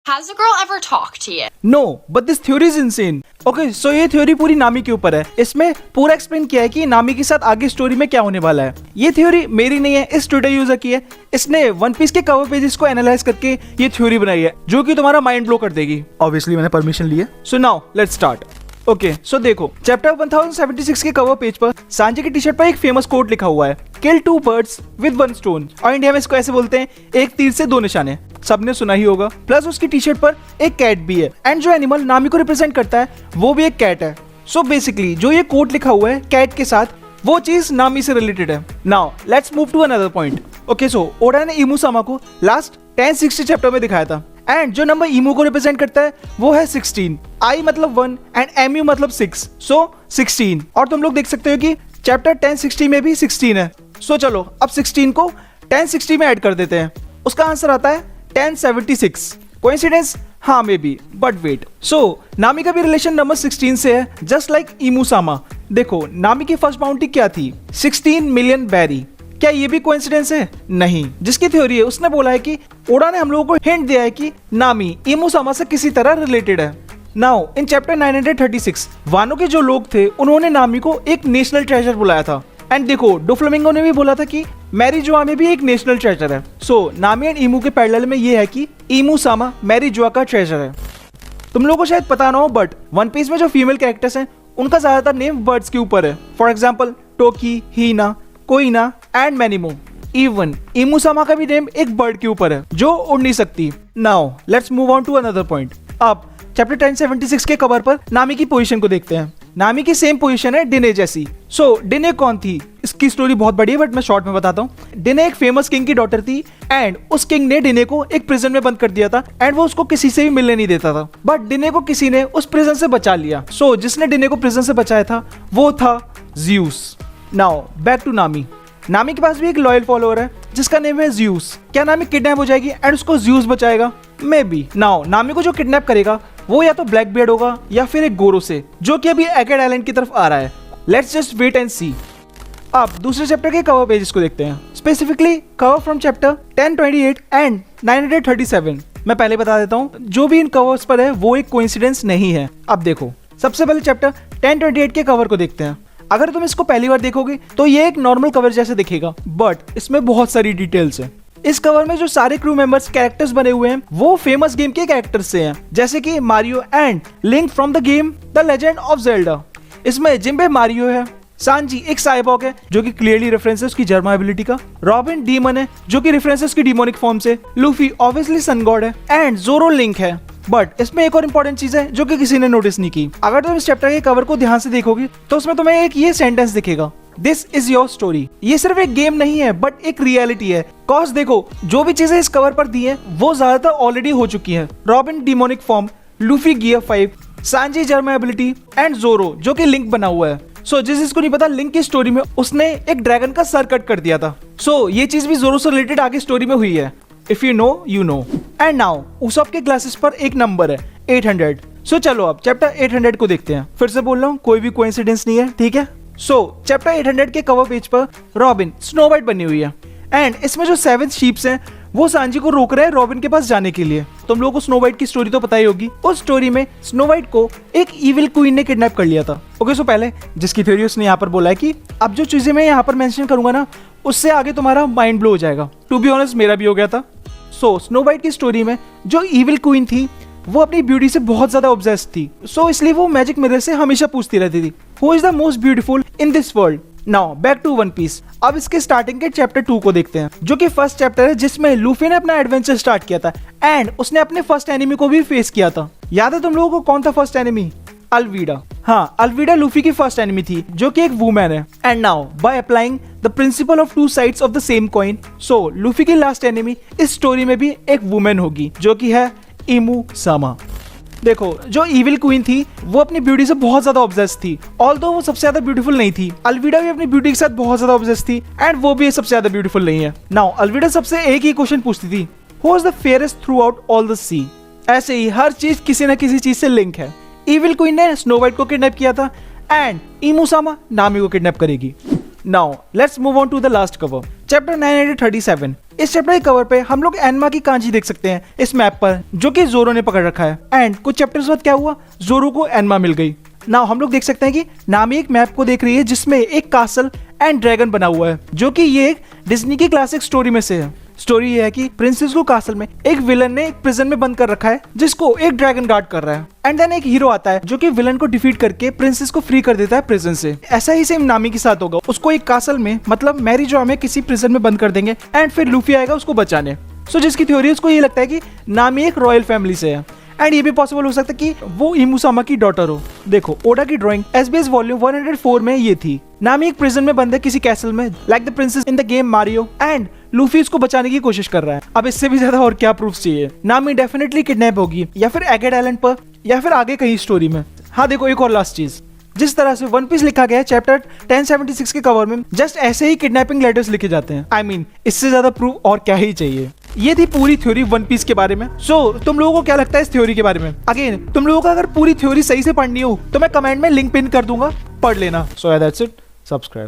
Has a girl ever talked to you? No, but this theory is insane. Okay, so ये theory पूरी नामी के ऊपर है। इसमें पूरा एक्सप्लेन किया है कि नामी के साथ आगे स्टोरी में क्या होने वाला है। ये थ्योरी मेरी नहीं है, इस ट्विटर यूजर की है। इसने वन पीस के कवर पेजेस को एनालाइज करके ये थ्योरी बनाई है, जो कि तुम्हारा माइंड ब्लो कर देगी। ऑब्वियसली मैंने परमिशन ली है। So now let's start. Okay, so देखो, चैप्टर 1076 के कवर पेज पर सांजी की टी शर्ट पर एक फेमस कोट लिखा हुआ है, किल 2 birds with 1 stone। और इंडिया में इसको ऐसे बोलते हैं, एक तीर से 2 निशाने। सबने सुना ही होगा। प्लस उसकी टी शर्ट पर एक कैट भी है, एंड जो एनिमल नामी को रिप्रेजेंट करता है वो भी एक कैट है। सो बेसिकली जो ये कोट लिखा हुआ है कैट के साथ, वो चीज नामी से रिलेटेड है। Now let's move to another point. Okay, so Oda ने इमू सामा को लास्ट 1060 चैप्टर में दिखाया था, एंड जो नंबर इमू को रिप्रेजेंट करता है वो है 16। आई मतलब 1 एंड एम यू मतलब 6, सो 16। और तुम लोग देख सकते हो कि चैप्टर 1060 में भी 16 है। सो चलो अब 16 को 1060 में ऐड कर देते हैं। उसका आंसर आता है 1076। कोइंसिडेंस? हाँ मे बी, बट वेट। सो नामी का भी रिलेशन नंबर 16 से है, जस्ट लाइक इमू सामा। देखो नामी की फर्स्ट बाउंटी क्या थी? 16 मिलियन बैरी। क्या ये भी कोइंसिडेंस है? नहीं। जिसकी थ्योरी है उसने बोला है कि ओडा ने हम लोगों को हिंट दिया है कि नामी इमू सामा से किसी तरह रिलेटेड है। नाउ इन चैप्टर 936 वानो के जो लोग थे उन्होंने नामी को एक नेशनल ट्रेजर बुलाया था। एंड देखो डोफ्लामिंगो ने भी बोला था कि मैरी जुआ में भी एक नेशनल ट्रेजर है। सो नामी एंड इमू के पैरेलल में ये है कि इमू सामा मैरी जुआ का ट्रेजर है। तुम लोगों को शायद पता ना हो, बट वन पीस में जो फीमेल कैरेक्टर्स हैं उनका ज्यादातर नेम बर्ड्स के ऊपर है। For example Toki, Hina, Koina and Manimo. Even Imu सामा का भी नेम एक बर्ड के ऊपर है जो उड़ नहीं सकती। Now let's move on to another point. अब चैप्टर 1076 के कवर पर नामी की पोजीशन को देखते हैं। नामी की सेम पोजीशन है डिने जैसी। सो डिने कौन थी? इसकी स्टोरी बहुत बड़ी है, बट मैं शॉर्ट में बताता हूँ। डिने एक फेमस किंग की डॉटर थी, एंड उस किंग ने डिने को एक प्रिजन में बंद कर दिया था, एंड वो उसको किसी से भी मिलने नहीं देता था। बट डिने को किसी ने उस प्रिजन से बचा लिया। सो जिसने डिने को प्रिजन से बचाया था वो था ज़्यूस। नाउ बैक टू नामी। नामी के पास भी एक लॉयल फॉलोअर है जिसका नेम है ज़्यूस। क्या नामी किडनैप हो जाएगी एंड उसको ज़्यूस बचाएगा? May be. नाउ नामी को जो किडनैप करेगा वो या तो ब्लैक बियर्ड होगा या फिर एक गोरो से, जो कि अभी एकेड आइलैंड की तरफ आ रहा है। लेट्स जस्ट वेट एंड सी। अब दूसरे चैप्टर के कवर पेजेस को देखते हैं, specifically cover from chapter 1028 and 937। मैं पहले बता देता हूँ, जो भी इन कवर्स पर है वो एक कोइंसिडेंस नहीं है। अब देखो, सबसे पहले चैप्टर 1028 के कवर को देखते हैं। अगर तुम इसको पहली बार देखोगे तो ये एक नॉर्मल कवर जैसे दिखेगा, बट इसमें बहुत सारी डिटेल्स है। इस कवर में जो सारे क्रू मेंबर्स कैरेक्टर्स बने हुए हैं वो फेमस गेम के कैरेक्टर्स से हैं, जैसे कि Mario and link from the game the legend of Zelda. इसमें जिम्बे मारियो है, सांजी एक साइबॉग है जो कि क्लियरली रेफरेंस है उसकी जर्मा एबिलिटी का, रॉबिन डीमन है जो कि रेफरेंस है उसकी डिमोनिक फॉर्म से, लूफी ऑब्वियसली सन गॉड है, एंड जोरो लिंक है। बट इसमें एक और इंपॉर्टेंट चीज है जो कि किसी ने नोटिस नहीं की। अगर तुम इस चैप्टर के कवर को ध्यान से देखोगे तो उसमें तुम्हें एक ये सेंटेंस दिखेगा, दिस इज योर स्टोरी। ये सिर्फ एक गेम नहीं है बट एक रियलिटी है। कॉज देखो, जो भी चीजें इस कवर पर दी हैं वो ज्यादातर ऑलरेडी हो चुकी हैं। Robin demonic form, Luffy gear 5, Sanji Germa ability and Zoro जो कि लिंक बना हुआ है। सो जिसको नहीं पता, लिंक की स्टोरी में उसने एक ड्रैगन का सर कट कर दिया था। सो ये चीज भी जोरो से रिलेटेड आगे स्टोरी में हुई है। If you know you know. And now Usopp के ग्लासेस पर एक नंबर है 800। सो चलो अब चैप्टर 800 को देखते हैं। फिर से बोल रहा हूँ, कोई भी कोइंसिडेंस नहीं है, ठीक है। सो चैप्टर 800 के कवर पेज पर रॉबिन स्नो वाइट बनी हुई है, एंड इसमें जो 7 शीप्स हैं वो सांजी को रोक रहे हैं रॉबिन के पास जाने के लिए। तुम लोगों को स्नो वाइट की स्टोरी तो पता ही होगी। उस स्टोरी में स्नो वाइट को एक इविल क्वीन ने किडनैप कर लिया था। ओके, सो पहले जिसकी थ्योरी उसने यहाँ पर बोला है कि अब जो चीजें मैं यहाँ पर मेंशन करूंगा ना, उससे आगे तुम्हारा माइंड ब्लो हो जाएगा। टू बी ऑनेस्ट मेरा भी हो गया था। सो स्नो वाइट की स्टोरी में जो इविल क्वीन थी वो अपनी ब्यूटी से बहुत ज्यादा ऑब्सेस्ड थी। सो इसलिए वो मैजिक मिरर से हमेशा पूछती रहती थी, who is the most beautiful in this world. Now back to वन पीस। अब इसके स्टार्टिंग के चैप्टर 2 को देखते हैं, जो कि फर्स्ट चैप्टर है जिसमें लूफी ने अपना एडवेंचर स्टार्ट किया था, एंड उसने अपने फर्स्ट एनिमी को भी फेस किया था। याद है तुम लोगों को कौन था फर्स्ट एनिमी? अल्वीडा। हाँ, अल्वीडा लूफी की फर्स्ट एनिमी थी जो कि एक वुमेन है। And now by applying the principle of 2 sides of the same coin, so Luffy की लास्ट एनिमी इस स्टोरी में भी एक वुमेन होगी जो कि है इमू सामा। देखो, जो इविल क्वीन थी वो अपनी ब्यूटी से बहुत ज्यादा ऑब्सेस्ड थी, ऑल्दो वो सबसे ज्यादा ब्यूटीफुल नहीं थी। अल्वीडा भी अपनी ब्यूटी के साथ बहुत ज्यादा ऑब्सेस्ड थी, एंड वो भी सबसे ज्यादा ब्यूटीफुल नहीं है। नाउ अल्वीडा सबसे एक ही क्वेश्चन पूछती थी, who is the fairest throughout all the sea. ऐसे ही हर चीज किसी न किसी चीज से लिंक है। इविल क्वीन ने स्नो वाइट को किडनैप किया था, एंड इमू सामा नामी को किडनैप करेगी। Now let's move on to the last cover, chapter 937। इस चैप्टर के कवर पे हम लोग एनमा की कांजी देख सकते हैं इस मैप पर, जो कि जोरो ने पकड़ रखा है। एंड कुछ चैप्टर्स बाद क्या हुआ, जोरो को एनमा मिल गई। नाउ हम लोग देख सकते हैं कि नामी एक मैप को देख रही है जिसमें एक कासल एंड ड्रैगन बना हुआ है, जो कि ये एक डिज्नी की क्लासिक स्टोरी में से है। स्टोरी ये है कि प्रिंसेस को कासल में एक विलन ने एक प्रिजन में बंद कर रखा है, जिसको एक ड्रैगन गार्ड कर रहा है। एंड देन एक हीरो आता है जो कि विलन को डिफीट करके प्रिंसेस को फ्री कर देता है प्रिजन से। ऐसा ही सेम नामी के साथ होगा, उसको एक कासल में मतलब मैरी जो में किसी प्रिजन में बंद कर देंगे एंड फिर लूफी आएगा उसको बचाने। सो जिसकी थ्योरी उसको ये लगता है कि नामी एक रॉयल फैमिली से है। एंड ये भी पॉसिबल हो सकता है कि वो इमुसामा की डॉटर हो। देखो ओडा की ड्राइंग SBS वॉल्यूम 104 में ये थी। नामी एक प्रिजन में बंद है किसी कैसल में, like the princess in the game Mario, and Luffy उसको बचाने की कोशिश कर रहा है। अब इससे भी ज्यादा और क्या प्रूफ चाहिए। नामी डेफिनेटली किडनैप होगी, या फिर एगेट आइलैंड पर, या फिर आगे कहीं स्टोरी में। हाँ देखो एक और लास्ट चीज, जिस तरह से वन पीस लिखा गया है चैप्टर 1076 के कवर में, जस्ट ऐसे ही किडनैपिंग लेटर्स लिखे जाते हैं। I mean, इससे ज्यादा प्रूफ और क्या ही चाहिए। ये थी पूरी थ्योरी वन पीस के बारे में। सो तुम लोगों को क्या लगता है इस थ्योरी के बारे में? अगेन तुम लोगों को अगर पूरी थ्योरी सही से पढ़नी हो तो मैं कमेंट में लिंक पिन कर दूंगा, पढ़ लेना। So that's it, subscribe.